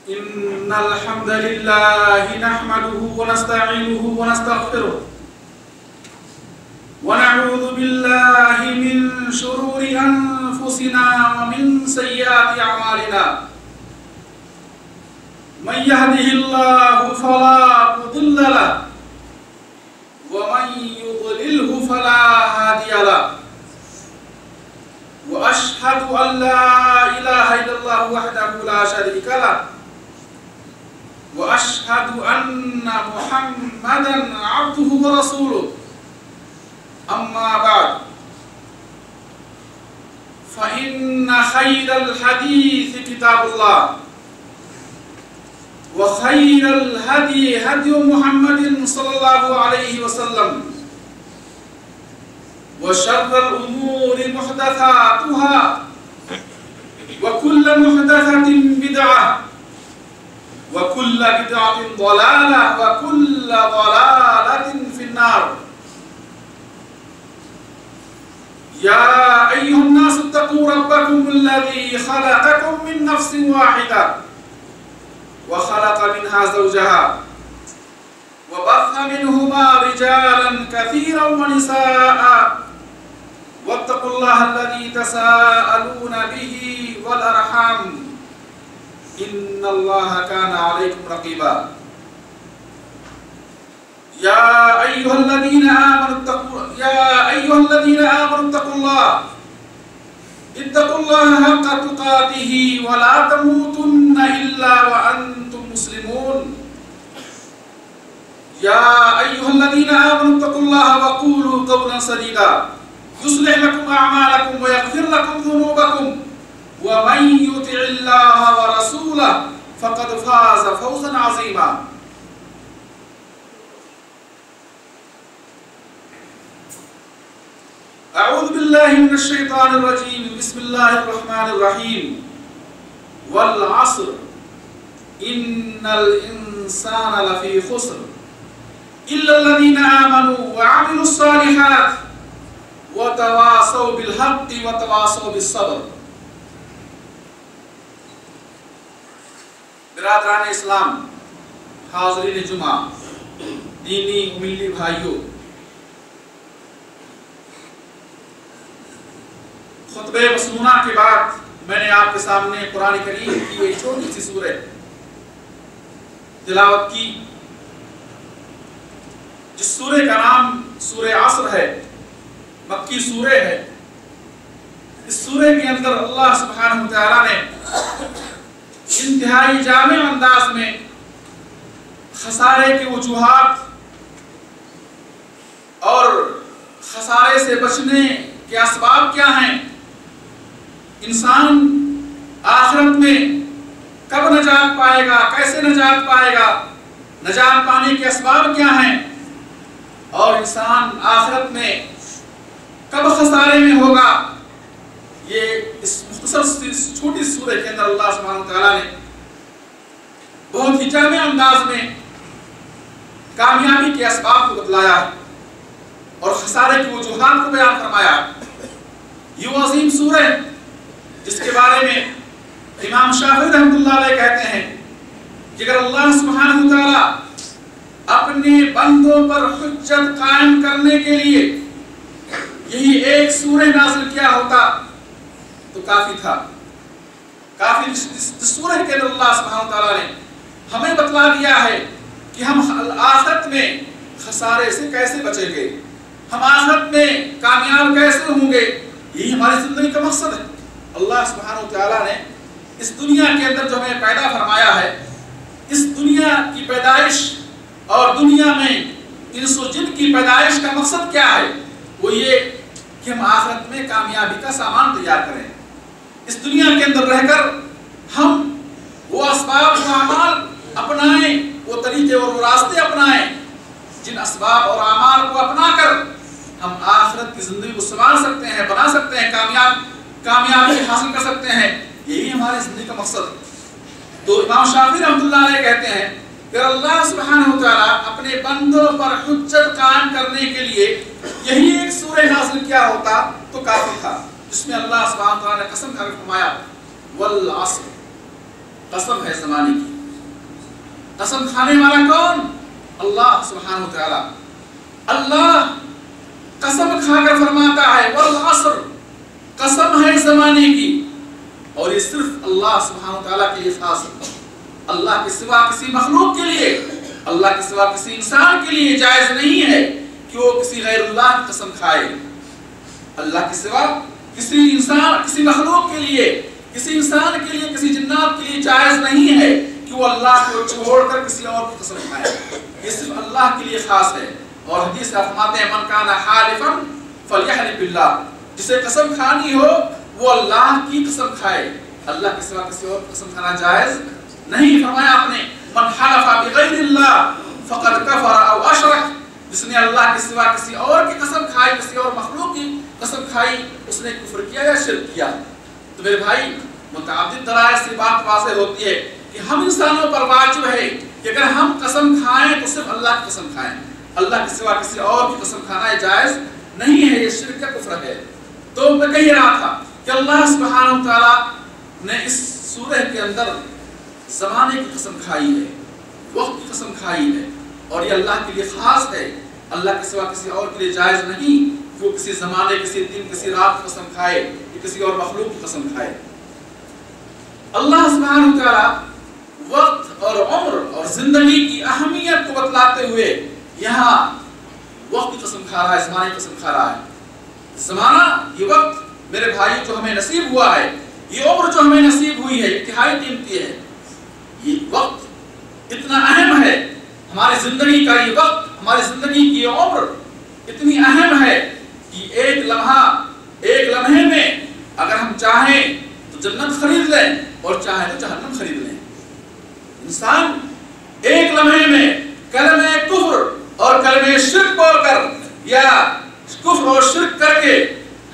إن الحمد لله نحمده ونستعينه ونستغفره ونعوذ بالله من شرور أنفسنا ومن سيئات أعمالنا من يهده الله فلا مضل له ومن يضلله فلا هادي له وأشهد أن لا إله إلا الله وحده لا شريك له وأشهد أن محمدًا عبده ورسوله أما بعد فإن خير الحديث كتاب الله وخير الهدي هدي محمد صلى الله عليه وسلم وشر الأمور محدثاتها وكل محدثة بدعة وكل بدعة ضلالة وكل ضلالة في النار يا أيها الناس اتقوا ربكم الذي خلقكم من نفس واحدة وخلق منها زوجها وبث منهما رجالا كثيرا ونساء واتقوا الله الذي تساءلون به والأرحام إن الله كان عليكم رقيبا يا أيها الذين آمنوا اتقوا الله حق تقاته ولا تموتن إلا وأنتم مسلمون يا أيها الذين آمنوا اتقوا الله وقولوا قولا سديدا يصلح لكم أعمالكم ويغفر لكم ذنوبكم ومن يطع الله ورسوله فقد فاز فوزا عظيما أعوذ بالله من الشيطان الرجيم بسم الله الرحمن الرحيم والعصر إن الإنسان لفي خسر إلا الذين آمنوا وعملوا الصالحات وتواصوا بالحق وتواصوا بالصبر برادران اسلام، حاضرین جمعہ، دینی و ملی بھائیوں، خطبہ مسنونہ کے بعد میں نے آپ کے سامنے قرآن کریم کی ایک چھوٹی سی سورہ تلاوت کی، جس سورہ کا نام سورہ عصر ہے، مکی سورہ ہے۔ اس سورہ کے اندر اللہ سبحانہ وتعالی نے انتہائی جامع انداز میں خسارے کے وجوہات اور خسارے سے بچنے کے اسباب کیا ہیں، انسان آخرت میں کب نجات پائے گا، کیسے نجات پائے گا، نجات پانے کے اسباب کیا ہیں، اور انسان آخرت میں کب خسارے میں ہوگا، یہ اس مختصر چھوٹی سورہ کے اندر اللہ سبحانہ وتعالیٰ نے بہت ہی جامع انداز میں کامیابی کے اسباب کو بتلایا اور خسارے کی وجوہات کو بیان فرمایا۔ یہ وہ عظیم سورہ جس کے بارے میں امام شافعی رحمۃ اللہ علیہ کہتے ہیں کہ اگر اللہ سبحانہ وتعالیٰ اپنے بندوں پر حجت قائم کرنے کے لیے یہی ایک سورہ نازل کیا ہوتا تو کافی تھا. کافی سورہ کے اندر اللہ سبحانہ وتعالیٰ نے ہمیں بتلا دیا ہے کہ ہم آخرت میں خسارے سے کیسے بچیں گے, ہم آخرت میں کامیاب کیسے ہوں گے. یہی ہماری زندگی کا مقصد ہے. اللہ سبحانہ وتعالیٰ نے اس دنیا کے اندر جو ہمیں پیدا فرمایا ہے, اس دنیا کی پیدائش اور دنیا میں انس و جن کی پیدائش کا مقصد کیا ہے؟ وہ یہ کہ ہم آخرت میں کامیابی کا سامان تیار کریں. اس دنیا کے اندر رہ کر ہم وہ اسباب و اعمال اپنائیں, وہ طریقے اور وہ راستے اپنائیں جن اسباب اور اعمال کو اپنا کر ہم آخرت کی زندگی کو سنوار سکتے ہیں, بنا سکتے ہیں, کامیابی حاصل کر سکتے ہیں. یہی ہماری زندگی کا مقصد ہے. تو امام شافعی رحمۃ اللہ علیہ کہتے ہیں کہ اللہ سبحانہ وتعالیٰ اپنے بندوں پر حجت قائم کرنے کے لیے یہی ایک سورہ نازل کیا ہوتا تو کافی تھا, جس میں اللہ سبحانہ وتعالیٰ نے قسم کھا کر فرمایا والعصر, قسم ہے زمانے کی. قسم کھانے والا کون؟ اللہ سبحانہ وتعالیٰ. اللہ قسم کھا کر فرماتا ہے والعصر, قسم ہے زمانے کی. اور یہ صرف اللہ سبحانہ وتعالیٰ کے لیے خاص ہے. اللہ کے سوا کسی مخلوق کے لیے, اللہ کے سوا کسی انسان کے لیے جائز نہیں ہے کہ وہ کسی غیر اللہ کی قسم کھائے. اللہ کے سوا کسی انسان, کسی مخلوق کے لیے, کسی انسان کے لیے, کسی جنات کے لیے جائز نہیں ہے کہ وہ اللہ کو چھوڑ کر کسی اور کی قسم کھائے. یہ صرف اللہ کے لیے خاص ہے. اور حدیث میں فرماتے ہیں من کان حالفا فلیحلف باللہ, جسے قسم کھانی ہو وہ اللہ کی قسم کھائے, اللہ کے سوا کسی اور کی قسم کھانا جائز نہیں. فرمایا آپ نے من حلف بغیر اللہ فقد کفر او اشرک, جس نے اللہ کے سوا کسی اور کی قسم کھائی, کسی اور مخلوق کی قسم کھائی, اس نے کفر کیا یا شرک کیا. تو میرے بھائی متعدد دلائل سے بات واضح ہوتی ہے کہ ہم انسانوں پر واجب ہے کہ اگر ہم قسم کھائیں تو صرف اللہ کی قسم کھائیں. اللہ کے سوا کسی اور کی قسم کھانا جائز نہیں ہے, یہ شرک کا کفر ہے. تو میں کہہ رہا تھا کہ اللہ سبحانہ وتعالیٰ نے اس سورہ کے اندر زمانے کی قسم کھائی ہے, وقت کی قسم کھائی ہے, اور یہ اللہ کے لیے خاص ہے. اللہ کے سوا کسی اور کے لیے جائز نہیں کہ وہ کسی زمانے, کسی دن, کسی رات کی قسم کھائے یا کسی اور مخلوق کی قسم کھائے. اللہ سبحانہ وتعالیٰ وقت اور عمر اور زندگی کی اہمیت کو بتلاتے ہوئے یہاں وقت کی قسم کھا رہا ہے, زمانے کی قسم کھا رہا ہے. زمانہ, یہ وقت میرے بھائی جو ہمیں نصیب ہوا ہے, یہ عمر جو ہمیں نصیب ہوئی ہے, انتہائی قیمتی ہے. یہ وقت اتنا اہم ہے, ہماری زندگی کا یہ وقت, ہماری زندگی کی یہ عمر اتنی اہم ہے کہ ایک لمحے میں اگر ہم چاہیں تو جنت خرید لیں اور چاہیں تو جہنم خرید لیں. انسان ایک لمحے میں کلمہ کفر اور کلمہ شرک بول کر یا کفر اور شرک کر کے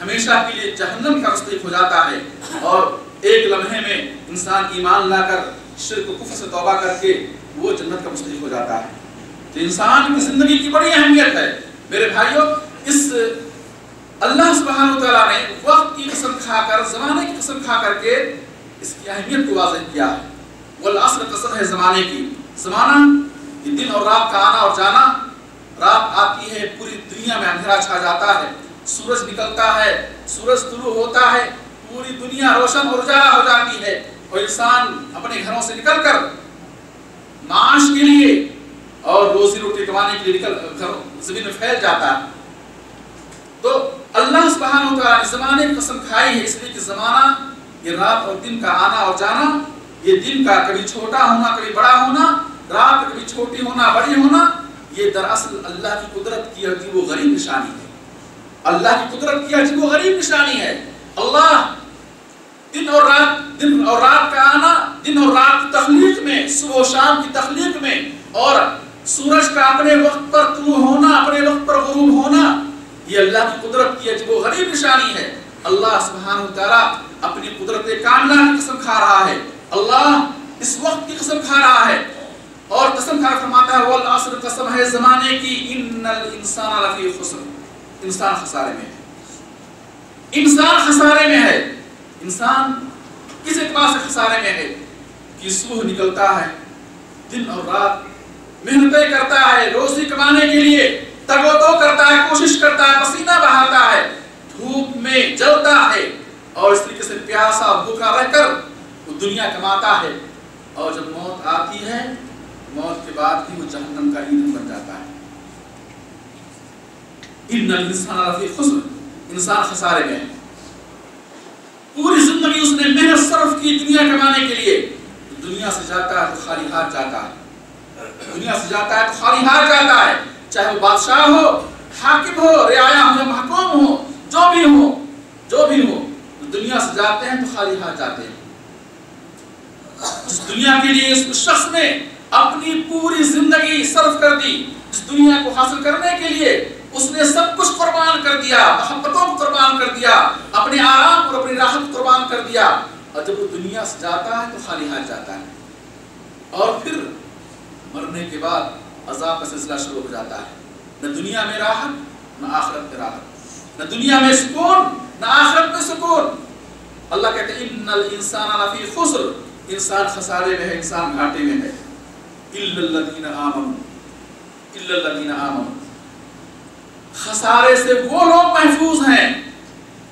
ہمیشہ کے لیے جہنم کا مستحق ہو جاتا ہے, اور ایک لمحے میں انسان ایمان لا کر شرک و کفر سے توبہ کر کے وہ جنت کا مستحق ہو جاتا ہے. تو انسان کی زندگی کی بڑی اہمیت ہے میرے بھائیوں. اس اللہ سبحانہ وتعالیٰ نے وقت کی قسم کھا کر, زمانے کی قسم کھا کر کے اس کی اہمیت کو واضح کیا ہے. والعصر قسم ہے زمانے کی. زمانہ یہ دن اور رات کا آنا اور جانا. رات آتی ہے, پوری دنیا میں اندھیرا چھا جاتا ہے, سورج نکلتا ہے, سورج طلوع ہوتا ہے, پوری دنیا روشن اور اجالا ہو جاتی ہے, اور انسان اپنے گھروں سے نکل کر معاش کے لیے اور روزی روٹی کمانے کے لیے زمین میں پھیل جاتا ہے. تو اللہ سبحانہ وتعالیٰ نے زمانے کی قسم کھائی ہے, اس لیے کہ زمانہ یہ رات اور دن کا آنا اور جانا, یہ دن کا کبھی چھوٹا ہونا کبھی بڑا ہونا, رات کبھی چھوٹی ہونا بڑی ہونا, یہ دراصل اللہ کی قدرت کی عجیب و غریب نشانی ہے. اللہ کی قدرت کی عجیب و غریب نشانی ہے. اللہ دن اور رات کا آنا, دن اور رات کی تخلیق میں, صبح و شام کی تخلیق میں, اور سورج کا اپنے وقت پر طلوع ہونا, اپنے وقت پر غروب ہونا, یہ اللہ کی قدرت کی عجیب و غریب نشانی ہے. اللہ سبحانہ وتعالیٰ اپنی قدرت کاملہ کی قسم کھا رہا ہے. اللہ اس وقت کی قسم کھا رہا ہے, اور قسم کھا فرماتا ہے والعصر, قسم ہے زمانے کی, ان الانسان لفی خسر, انسان خسارے میں ہے. انسان خسارے میں ہے. انسان کس اعتبار سے خسارے میں ہے کہ صبح نکلتا ہے, دن اور رات محنتیں کرتا ہے روزی کمانے کے لیے، تگ و دو کرتا ہے، کوشش کرتا ہے، پسینہ بہاتا ہے، دھوپ میں جلتا ہے، اور اس طریقے سے پیاسا بھوکا رہ کر وہ دنیا کماتا ہے، اور جب موت آتی ہے موت کے بعد بھی وہ جہنم کا ایندھن بن جاتا ہے۔ ان الانسان لفی خسر، انسان خسارے میں ہے۔ پوری زندگی اس نے محنت صرف کی دنیا کمانے کے لیے، دنیا سے جاتا ہے تو خالی ہاتھ جاتا ہے، دنیا سے جاتا ہے تو خالی ہاتھ جاتا ہے، چاہے وہ بادشاہ ہو، حاکم ہو، رعایا ہو یا محکوم ہو، جو بھی ہو، دنیا سے جاتے ہیں تو خالی ہاتھ جاتے ہیں۔ جس دنیا کے لیے اس شخص نے اپنی پوری زندگی صرف کر دی، اس دنیا کو حاصل کرنے کے لیے اس نے سب کچھ قربان کر دیا، محبتوں کو قربان کر دیا، اپنے آرام اور اپنی راحت کو قربان کر دیا، اور جب وہ دنیا سے جاتا ہے تو خالی ہاتھ جاتا ہے، اور پھر مرنے کے بعد عذاب کا سلسلہ شروع ہو جاتا ہے۔ نہ دنیا میں راحت نہ آخرت میں راحت، نہ دنیا میں سکون نہ آخرت میں سکون۔ اللہ کہتے ہیں ان الانسان لفی خسر، انسان خسارے میں ہے، انسان گھاٹے میں ہے۔ الا الذین آمنوا، خسارے سے وہ لوگ محفوظ ہیں،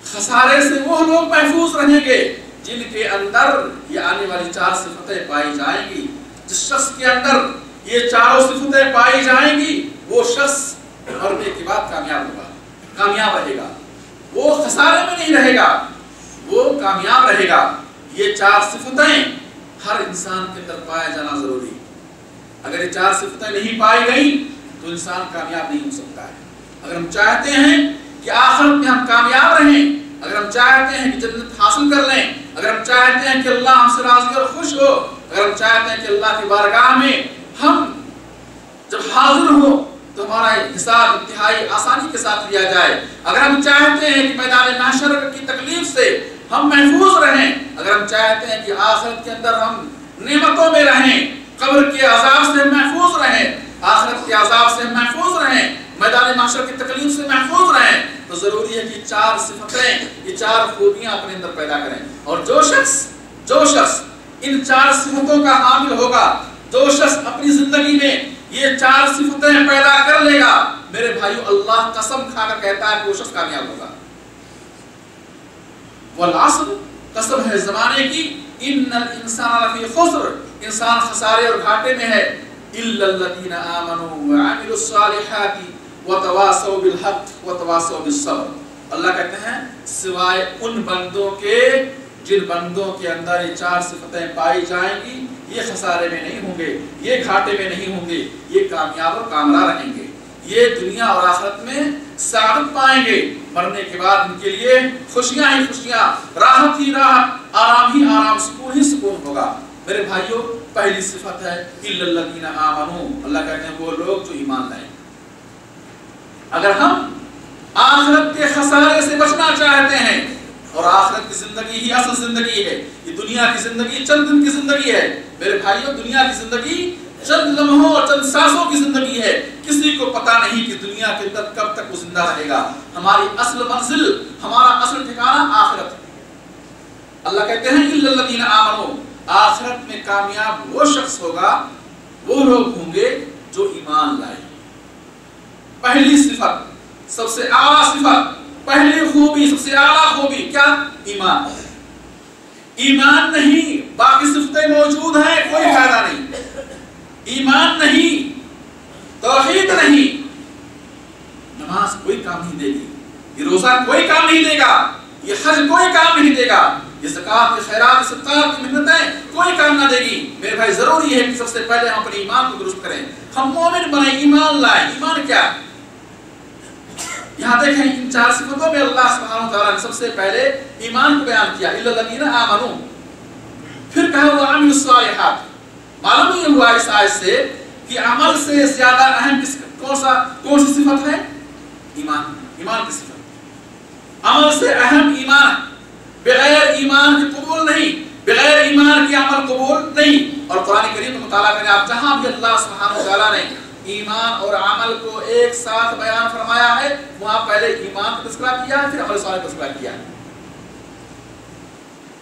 خسارے سے وہ لوگ محفوظ رہیں گے جن کے اندر یہ آنے والی چار صفتیں پائی جائیں گی۔ جس شخص کے اندر یہ چاروں صفتیں پائی جائیں گی وہ شخص مرنے کے بعد کامیاب ہوگا، کامیاب رہے گا، وہ خسارے میں نہیں رہے گا، وہ کامیاب رہے گا۔ یہ چار صفتیں ہر انسان کے اندر پایا جانا ضروری ہے۔ اگر یہ چار صفتیں نہیں پائی گئیں تو انسان کامیاب نہیں ہو سکتا ہے۔ اگر ہم چاہتے ہیں کہ آخرت میں ہم کامیاب رہیں، اگر ہم چاہتے ہیں کہ جنت حاصل کر لیں، اگر ہم چاہتے ہیں کہ اللہ ہم سے راضی اور خوش ہو، اگر ہم چاہتے ہیں کہ اللہ کی بارگاہ میں ہم جب حاضر ہو تو ہمارا حساب انتہائی آسانی کے ساتھ لیا جائے، اگر ہم چاہتے ہیں کہ میدان محشر کی تکلیف سے ہم محفوظ رہیں، اگر ہم چاہتے ہیں کہ آخرت کے اندر ہم نعمتوں میں رہیں، قبر کے عذاب سے محفوظ رہیں، آخرت کے عذاب سے محفوظ رہیں، میدان محشر کی تکلیف سے محفوظ رہیں، تو ضروری ہے کہ چار صفتیں، یہ چار خوبیاں اپنے اندر پیدا کریں۔ اور جو شخص ان چار صفتوں کا حامل ہوگا، جو شخص اپنی زندگی میں یہ چار صفتیں پیدا کر لے گا، میرے بھائیو اللہ قسم کھا کر کہتا ہے کہ وہ شخص کامیاب ہوگا۔ والعصر، قسم ہے زمانے کی، ان الانسان لفی خسر، انسان خسارے اور گھاٹے میں ہے، الا الذین آمنوا وعملوا الصالحات وتواصوا بالحق وتواصوا بالصبر۔ اللہ کہتے ہیں سوائے ان بندوں کے جن بندوں کے اندر یہ چار صفتیں پائی جائیں گی، یہ خسارے میں نہیں ہوں گے، یہ گھاٹے میں نہیں ہوں گے، یہ کامیاب اور کامرا رہیں گے، یہ دنیا اور آخرت میں سعادت پائیں گے، مرنے کے بعد ان کے لیے خوشیاں ہی خوشیاں، راحت ہی راحت، آرام ہی آرام، سکون ہی سکون ہوگا۔ میرے بھائیوں، پہلی صفت ہے الا الذین آمنوا، اللہ کہتے ہیں وہ لوگ جو ایمان لائیں۔ اگر ہم آخرت کے خسارے سے بچنا چاہتے ہیں، اور آخرت کی زندگی ہی اصل زندگی ہے، یہ دنیا کی زندگی چند دن کی زندگی ہے، میرے بھائیوں دنیا کی زندگی چند لمحوں اور چند سانسوں کی زندگی ہے، کسی کو پتا نہیں کہ دنیا کے اندر کب تک وہ زندہ رہے گا۔ ہماری اصل منزل، ہمارا اصل ٹھکانہ آخرت ہے۔ اللہ کہتے ہیں الا الذین آمنوا، آخرت میں کامیاب وہ شخص ہوگا، وہ لوگ ہوں گے جو ایمان لائے۔ پہلی صفت، سب سے اعلیٰ صفت، پہلی خوبی، سب سے اعلیٰ خوبی کیا؟ ایمان۔ ایمان نہیں، باقی صفتیں موجود ہیں، کوئی فائدہ نہیں۔ ایمان نہیں، توحید نہیں، نماز کوئی کام نہیں دے گی، یہ روزہ کوئی کام نہیں دے گا، یہ حج کوئی کام نہیں دے گا، یہ زکوٰۃ، یہ خیرات، یہ صدقات کی محنتیں کوئی کام نہ دے گی۔ میرے بھائی ضروری ہے کہ سب سے پہلے ہم اپنے ایمان کو درست کریں، ہم مومن بنیں، ایمان لائیں۔ ایمان کیا؟ یہاں دیکھیں ان چار صفتوں میں اللہ سبحانہ وتعالیٰ نے سب سے پہلے ایمان کو بیان کیا، الا الذین آمنوا، پھر کہا وعملوا الصالحات۔ معلوم یہ ہوا اس آیت سے کہ عمل سے زیادہ اہم کون سی صفت ہے؟ ایمان، ایمان کی صفت۔ عمل سے اہم ایمان، بغیر ایمان کے قبول نہیں، بغیر ایمان کے عمل قبول نہیں۔ اور قرآن کریم کا مطالعہ کریں آپ، جہاں بھی اللہ سبحانہ وتعالیٰ نے ایمان اور عمل کو ایک ساتھ بیان فرمایا ہے، وہاں پہلے ایمان کا تذکرہ کیا ہے، پھر عمل صالح کا تذکرہ کیا ہے۔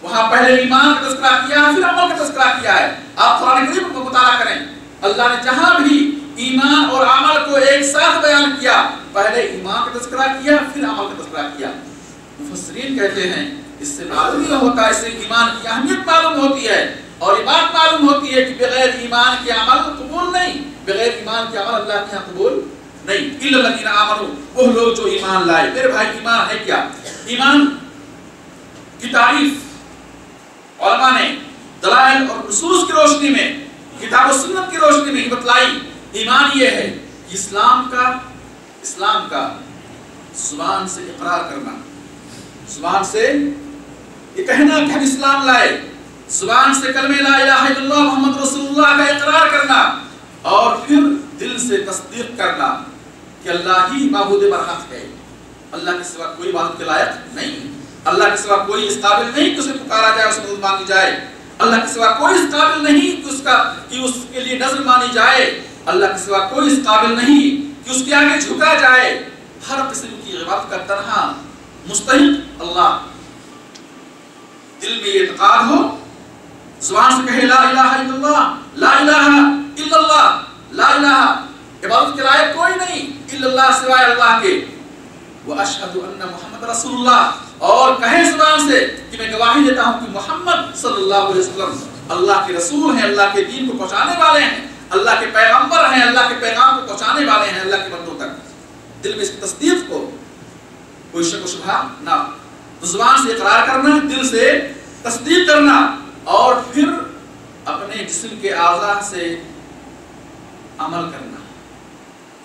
وہاں پہلے ایمان کا تذکرہ کیا ہے، پھر عمل کا تذکرہ کیا ہے۔ آپ قرآن کریم کو مطالعہ کریں، اللہ نے جہاں بھی ایمان اور عمل کو ایک ساتھ بیان کیا، پہلے ایمان کا تذکرہ کیا پھر عمل کا تذکرہ کیا۔ مفسرین کہتے ہیں اس سے معلوم یہ ہوتا ہے، اس سے ایمان کی اہمیت معلوم ہوتی ہے اور یہ بات معلوم ہوتی ہے کہ بغیر ایمان کے عمل قبول نہیں، بغیر ایمان کے عمل اللہ کے یہاں قبول نہیں۔ الا الذین آمنوا، وہ لوگ جو ایمان لائے۔ میرے بھائی ایمان ہے کیا؟ ایمان کی تعریف علماء نے دلائل اور نصوص کی روشنی میں، کتاب و سنت کی روشنی میں بتلائی۔ ایمان یہ ہے کہ اسلام کا زبان سے اقرار کرنا، زبان سے یہ کہنا کہ ہم اسلام لائے، زبان سے کلمہ لا الہ الا اللہ محمد رسول اللہ کا اقرار کرنا، اور پھر دل سے تصدیق کرنا کہ اللہ ہی معبود برحق ہے، اللہ کے سوا کوئی عبادت کے لائق نہیں، اللہ کے سوا کوئی اس قابل نہیں کہ اسے پکارا جائے، اسے مدد مانگی جائے، اللہ کے سوا کوئی اس قابل نہیں کہ اس کے لیے نظر مانی جائے، اللہ کے سوا کوئی اس قابل نہیں کہ اس کے آگے جھکا جائے، ہر قسم کی عبادت کا تنہا مستحق اللہ۔ دل میں یہ اعتقاد ہو، زبان سے کہے لا الہ الا اللہ، لا الہ الا اللہ، لا الہ عبادت کے لائق کوئی نہیں الا اللہ سوائے اللہ کے، واشہد ان محمد رسول اللہ، اور کہیں زبان سے کہ میں گواہی دیتا ہوں کہ محمد صلی اللہ علیہ وسلم اللہ کے رسول ہیں، اللہ کے دین کو پہنچانے والے ہیں، اللہ کے پیغمبر ہیں، اللہ کے پیغام کو پہنچانے والے ہیں اللہ کے بندوں تک۔ دل میں اس کی تصدیق کو کوئی شک و شبہ نہ، زبان سے اقرار کرنا، دل سے تصدیق کرنا، اور پھر اپنے جسم کے اعضاء سے عمل کرنا۔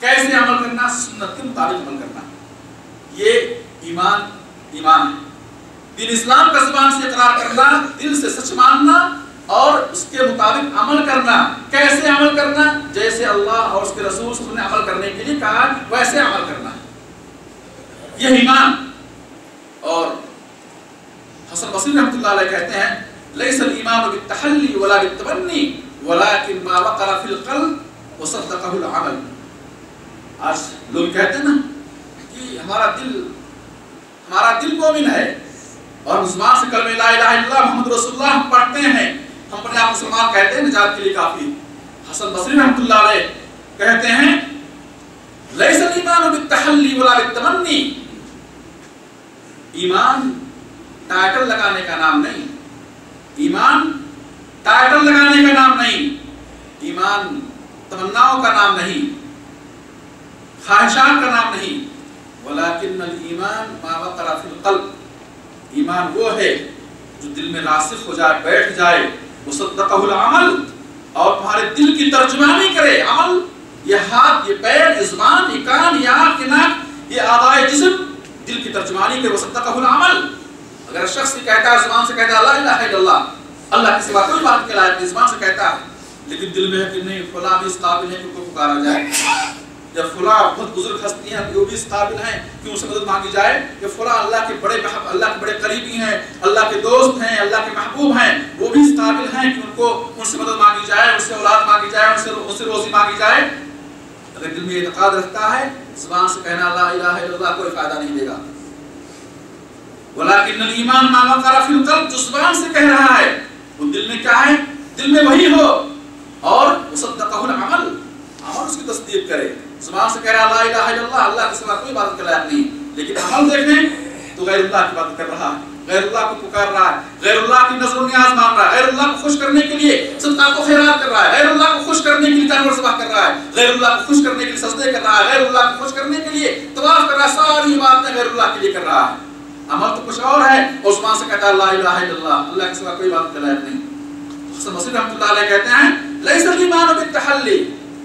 کیسے عمل کرنا؟ سنت کے مطابق عمل کرنا۔ یہ ایمان ہے۔ دین اسلام کا زبان سے اقرار کرنا، دل سے سچ ماننا اور اس کے مطابق عمل کرنا۔ کیسے عمل کرنا؟ جیسے اللہ اور اس کے رسول صلی اللہ علیہ وسلم نے عمل کرنے کے لیے کہا ویسے عمل کرنا، یہ ایمان۔ اور حسن بصری رحمۃ اللہ علیہ کہتے ہیں لیس الایمان بالتحلی ولا بالتمنی ولکن ما وقر فی القلب وصدقہ العمل۔ آج لوگ کہتے ہیں نا کہ ہمارا دل مومن ہے اور زبان سے کلمہ لا الہ الا اللہ محمد رسول اللہ ہم پڑھتے ہیں، ہم اپنے آپ مسلمان کہتے ہیں، نجات کے لیے کافی۔ حسن بصری رحمۃ اللہ علیہ کہتے ہیں لیس الایمان بالتحلی ولا بالتمنی، ایمان ٹائٹل لگانے کا نام نہیں، ایمان ٹائٹل لگانے کا نام نہیں، ایمان تمناؤں کا نام نہیں، خواہشات کا نام نہیں، ولیکن الایمان ما وقر فی القلب، ایمان وہ ہے جو دل میں راسخ ہو جائے، بیٹھ جائے، وصدقہ العمل، اور تمہارے دل کی ترجمانی کرے۔ عمل یہ ہاتھ، یہ پیر، یہ زبان، یہ کان، یہ آنکھ، یہ ناک، یہ اعضائے جسم دل کی ترجمانی کرے، وصدقہ العمل۔ اگر شخص کہتا ہے زبان سے کہتا ہے لا الہ الا اللہ، اللہ کے سوا کوئی بات کے لائق نہیں، زبان سے کہتا ہے، لیکن دل میں ہے کہ نہیں فلاں بھی اس قابل ہے کہ کوئی پکارا جائے، یا فلاں بہت بزرگ ہستی ہیں وہ بھی اس قابل ہیں کہ ان سے مدد مانگی جائے، یا فلاں اللہ کے بڑے قریبی ہیں، اللہ کے دوست ہیں، اللہ کے محبوب ہیں، وہ بھی اس قابل ہیں کہ ان سے مدد مانگی جائے، ان سے اولاد مانگی جائے، ان سے روزی مانگی جائے۔ اگر دل میں اعتقاد رکھتا ہے، زبان سے کہنا لا الہ الا اللہ کوئی فائدہ نہیں دے گا۔ ولیکن الایمان ما وقر فی القلب، جو زبان سے کہہ رہا ہے وہ دل میں کیا ہے؟ دل میں وہی ہو، اور وصدقہ العمل، عمل اس کی تصدیق کرے۔ زبان سے کہہ رہا لا الہ الا اللہ، اللہ کے سوا کوئی عبادت کے لائق نہیں، لیکن عمل دیکھیں تو غیر اللہ کی عبادت کر رہا ہے، غیر اللہ کو پکار رہا ہے، غیر اللہ کی نظر و نیاز مانگ رہا ہے، غیر اللہ کو خوش کرنے کے لیے صدقات و خیرات کر رہا ہے، غیر اللہ کو خوش کرنے کے لیے جانور ذبح کر رہا ہے، غیر اللہ کو خوش کرنے کے لیے سجدے کر رہا ہے، غیر اللہ کو خوش کرنے کے لیے طواف کر رہا ہے، ساری باتیں غیر اللہ کے لیے کر رہا ہے۔ عمل تو کچھ اور ہے، اور زبان سے کہتا ہے لا الہ الا اللہ، اللہ کے سوا کوئی عبادت کے لائق نہیں۔ حسن بصری رحمۃ اللہ علیہ کہتے ہیں لیس الایمان بالتحلی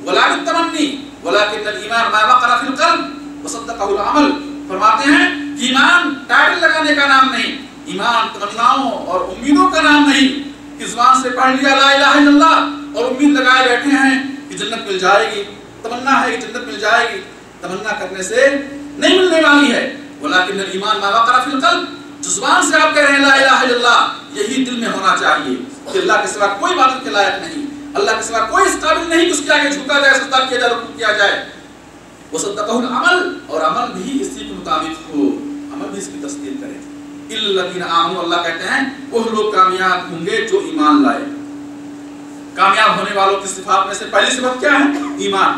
ولا بالتمنی ولکن الایمان ما وقر فی القلب وصدقہ العمل۔ فرماتے ہیں کہ ایمان ٹائٹل لگانے کا نام نہیں، ایمان تمناؤں اور امیدوں کا نام نہیں کہ زبان سے پڑھ لیا لا الہ الا اللہ اور امید لگائے بیٹھے ہیں کہ جنت مل جائے گی، تمنا ہے کہ جنت مل جائے گی، تمنا کرنے سے نہیں ملنے والی ہے۔ ولیکن الایمان ما وقر فی القلب، جو زبان سے آپ کہہ رہے ہیں لا الہ الا اللہ، یہی دل میں ہونا چاہیے کہ اللہ کے سوا کوئی عبادت کے لائق نہیں، اللہ کے سوا کوئی اس قابل نہیں کہ اس کے آگے جھکا جائے، سجدہ کیا جائے، رکوع کیا جائے۔ وصدقہ العمل، اور عمل بھی اسی کے مطابق ہو، عمل بھی اس کی تصدیق کرے۔ الا الذین آمنوا، اللہ کہتے ہیں وہ لوگ کامیاب ہوں گے جو ایمان لائے۔ کامیاب ہونے والوں کی صفات میں سے پہلی صفت کیا ہے؟ ایمان۔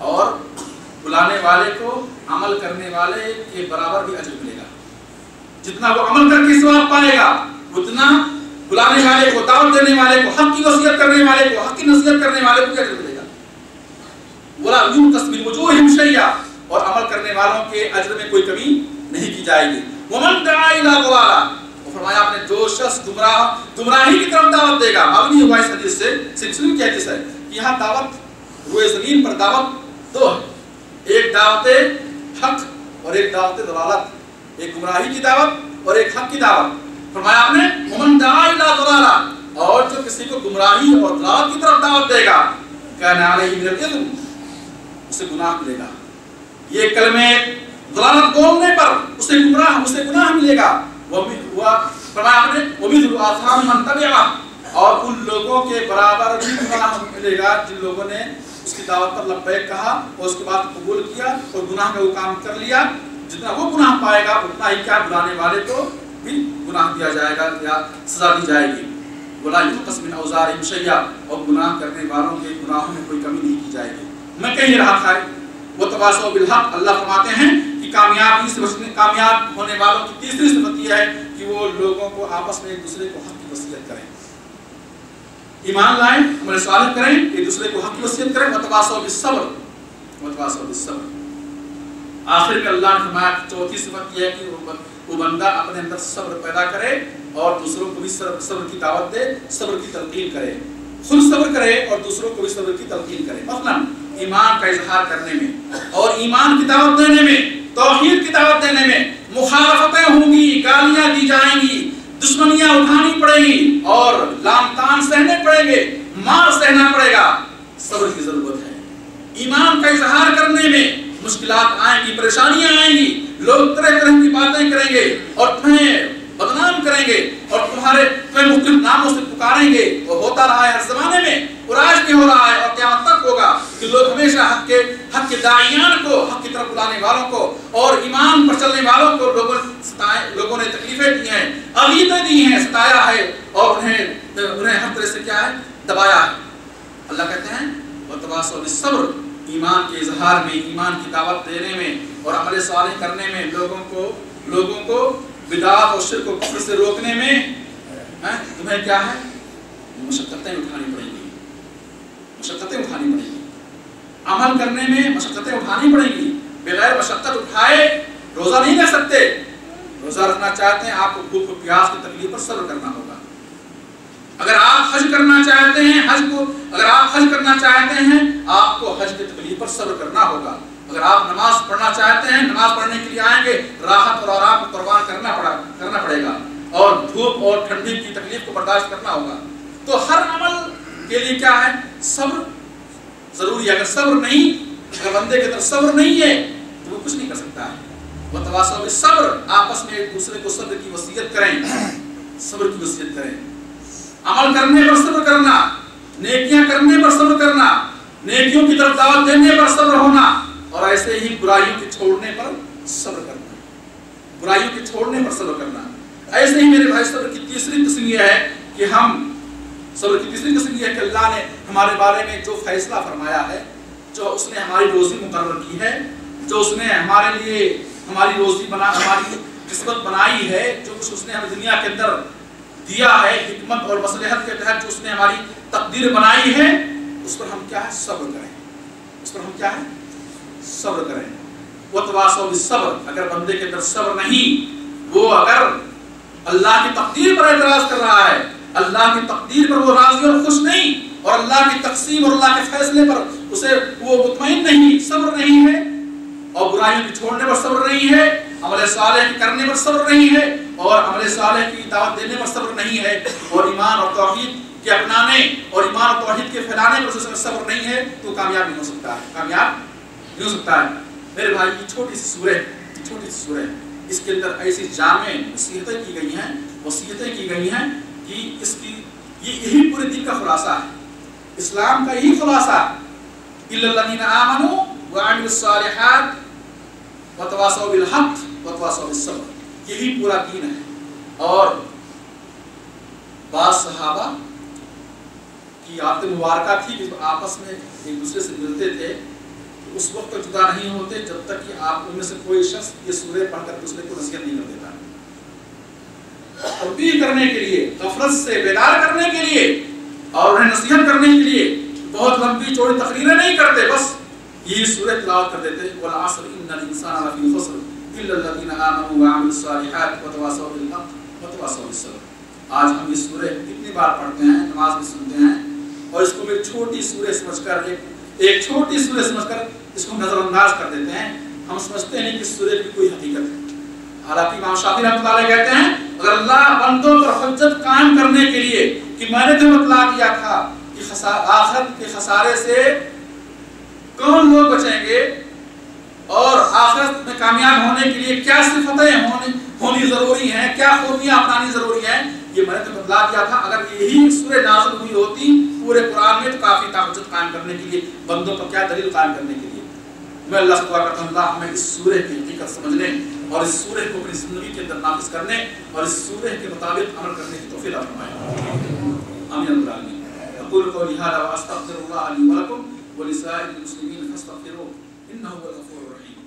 اور بلانے والے کو عمل کرنے والے کے برابر بھی اجر ملے گا. جتنا وہ عمل کر کے ثواب پائے گا اتنا بلانے والے کو، دعوت دینے والے کو، حق کی وصیت کرنے والے کو، حق کی نصیحت کرنے والے کو اجر ملے گا. ولا ينقص من وجوههم شيئا، اور عمل کرنے والوں کے اجر میں کوئی کمی نہیں کی جائے گی. ومن دعا الى ضلالہ، فرمایا آپ نے جو شخص گمراہی کی طرف دعوت دے گا. مبنی ہوا اس حدیث سے، مسلم کی حدیث ہے کہ یہاں دعوت روئے زمین پر دعوت دو ہے، ایک دعوت حق اور ایک دعوت ضلالت، ایک گمراہی کی دعوت اور ایک حق کی دعوت. فرمایا آپ نے ومن دعا الى ضلالہ، اور جو کسی کو گمراہی اور ضلالت کی طرف دعوت دے گا کان علیہ من الاثم، اسے گناہ ملے گا. یہ کلمے ضلالت بولنے پر اسے گناہ ملے گا. فرمایا آپ نے ومثل آثام من تبعہ، اور ان لوگوں کے برابر بھی گناہ ملے گا جن لوگوں نے اس کی دعوت پر لبیک کہا اور اس کے بعد قبول کیا اور گناہ کا وہ کام کر لیا. جتنا وہ گناہ پائے گا اتنا ہی کیا بلانے والے کو بھی گناہ دیا جائے گا یا سزا دی جائے گی. ولا ينقص من اوزارهم شيئا، اور گناہ کرنے والوں کے گناہوں میں کوئی کمی نہیں کی جائے گی. میں کہہ رہا تھا وہ تواصوا بالحق، اللہ فرماتے ہیں کہ کامیاب ہونے والوں کی تیسری صفت یہ ہے کہ وہ لوگوں کو آپس میں ایک دوسرے کو حق کی وصیت کریں، ایمان لائیں، عمل صالح کریں، ایک دوسرے کو حق کی وصیت کریں. وتواصوا بالصبر. آخر میں اللہ نے فرمایا کہ چوتھی صفت یہ ہے کہ وہ بندہ اپنے اندر صبر پیدا کرے اور دوسروں کو بھی صبر کی دعوت دے، صبر کی تلقین کرے، خود صبر کرے اور دوسروں کو بھی صبر کی تلقین کرے. مثلا ایمان کا اظہار کرنے میں اور ایمان کی دعوت دینے میں، توحید کی دعوت دینے میں مخالفتیں ہوں گی، گالیاں دی جائیں گی، دشمنیاں اٹھانی پڑے گی اور لام تان سہنے پڑیں گے، مار سہنا پڑے گا. صبر کی ضرورت ہے. ایمان کا اظہار کرنے میں مشکلات آئیں گی، پریشانیاں آئیں گی، لوگ طرح طرح کی باتیں کریں گے اور تمہیں بدنام کریں گے اور تمہیں مختلف ناموں سے پکاریں گے. وہ ہوتا رہا ہے ہر زمانے میں اور آج بھی ہو رہا ہے اور قیامت تک ہوگا کہ لوگ ہمیشہ حق کے داعیان کو، حق کی طرف بلانے والوں کو اور ایمان پر چلنے والوں کو لوگوں نے تکلیفیں دی ہیں، اذیتیں دی ہیں، ستایا ہے اور انہیں ہر طرح سے کیا ہے دبایا ہے. اللہ کہتے ہیں وتواصوا بالصبر، ایمان کے اظہار میں، ایمان کی دعوت دینے میں اور عمل صالح کرنے میں لوگوں کو بدعات اور شرک و کفر سے روکنے میں تمہیں کیا ہے مشقتیں اٹھانی پڑیں گی. عمل کرنے میں مشقتیں اٹھانی پڑیں گی. بغیر مشقت اٹھائے روزہ نہیں رکھ سکتے. روزہ رکھنا چاہتے ہیں آپ کو بھوک و پیاس کی تکلیف پر صبر کرنا ہوگا. اگر آپ حج کرنا چاہتے ہیں آپ کو حج کی تکلیف پر صبر کرنا ہوگا. اگر آپ نماز پڑھنا چاہتے ہیں، نماز پڑھنے کے لیے آئیں گے، راحت اور آرام کو قربان کرنا پڑے گا اور دھوپ اور ٹھنڈی کی تکلیف کو برداشت کرنا ہوگا. تو ہر عمل کے لیے کیا ہے صبر ضروری ہے. اگر بندے کے اندر صبر نہیں ہے تو وہ کچھ نہیں کر سکتا ہے. وتواصوا بالصبر، آپس میں ایک دوسرے کو صبر کی وصیت کریں. عمل کرنے پر صبر کرنا، نیکیاں کرنے پر صبر کرنا، نیکیوں کی طرف دعوت دینے پر صبر ہونا اور ایسے ہی برائیوں کے چھوڑنے پر صبر کرنا. ایسے ہی میرے بھائی صبر کی تیسری قسم یہ ہے کہ اللہ نے ہمارے بارے میں جو فیصلہ فرمایا ہے، جو اس نے ہماری روزی مقرر کی ہے، جو اس نے ہمارے لیے ہماری روزی ہماری قسمت بنائی ہے، جو کچھ اس نے ہمیں دنیا کے اندر دیا ہے حکمت اور مصلحت کے تحت جو اس نے ہماری تقدیر بنائی ہے، اس پر ہم کیا ہے صبر کریں. وتواصوا بالصبر. اگر بندے کے اندر صبر نہیں، وہ اگر اللہ کی تقدیر پر اعتراض کر رہا ہے، اللہ کی تقدیر پر وہ راضی اور خوش نہیں اور اللہ کی تقسیم اور اللہ کے فیصلے پر وہ مطمئن نہیں، صبر نہیں ہے اور برائیوں کی چھوڑنے پر صبر نہیں ہے، عمل صالح کرنے پر صبر نہیں ہے اور عمل صالح کی دعوت دینے پر صبر نہیں ہے اور ایمان اور توحید کے اپنانے اور ایمان اور توحید کے پھیلانے پر صبر نہیں ہے تو کامیاب نہیں ہو سکتا ہے. میرے بھائی یہ چھوٹی سی سورہ ہے، اس کے اندر ایسی جامع وصیتیں کی گئی ہیں کہ اس کی یہی پورے دین کا خلاصہ ہے، اسلام کا یہی خلاصہ ہے. الا الذین آمنوا وعملوا الصالحات وتواصوا بالحق وتواصوا بالصبر، یہی پورا دین ہے. اور بعض صحابہ کی عادت مبارکہ تھی کہ آپس میں ایک دوسرے سے ملتے تھے اس وقت تک جدا نہیں ہوتے جب تک کہ آپ ان میں سے کوئی شخص یہ سورہ پڑھ کر دوسرے کو نصیحت نہیں کر دیتا. تنبیہ کرنے کے لیے، غفلت سے بیدار کرنے کے لیے اور انہیں نصیحت کرنے کے لیے بہت لمبی چوڑی تقریریں نہیں کرتے، بس یہ سورہ تلاوت کر دیتے. والعصر ان الانسان لفی خسر الا الذین آمنوا وعملوا الصالحات وتواصوا بالحق وتواصوا بالصبر. آج ہم یہ سورہ کتنی بار پڑھتے ہیں، نماز میں سنتے ہیں، اور اس کو ایک چھوٹی سورہ سمجھ کر ایک چھوٹی سورہ سمجھ کر اس کو نظر انداز کر دیتے ہیں. ہم سمجھتے ہیں کہ اس سورہ کی کوئی حقیقت ہے. حالانکہ امام شافعی رحمۃ اللہ علیہ کہتے ہیں اگر اللہ بندوں پر حجت قائم کرنے کے لیے کہ میں نے تمہیں بتلا دیا تھا کہ آخرت کے خسارے سے کون لوگ بچیں گے اور آخرت میں کامیاب ہونے کے لیے کیا صفتیں ہونی ضروری ہیں، کیا خوبیاں اپنانی ضروری ہیں، یہ میں نے تمہیں بتلا دیا تھا. اگر یہی سورہ نازل ہوئی ہوتی پورے قرآن میں تو کافی تھا حجت قائم کرنے کے لیے، بندوں پر کیا دلیل قائم کرنے کے لیے. میں اللہ سے دعا کرتا ہوں اللہ ہمیں اس سورہ کی حقیقت سمجھنے اور اس سورہ کو اپنی زندگی کے اندر نافذ کرنے اور اس سورہ کے مطابق عمل کرنے کی توفیق عطا فرمائے. آمین رب العالمین. اقول قولی ھذا واستغفر اللہ لی ولکم ولسائر المسلمین فاستغفروہ انہ هو الغفور الرحیم.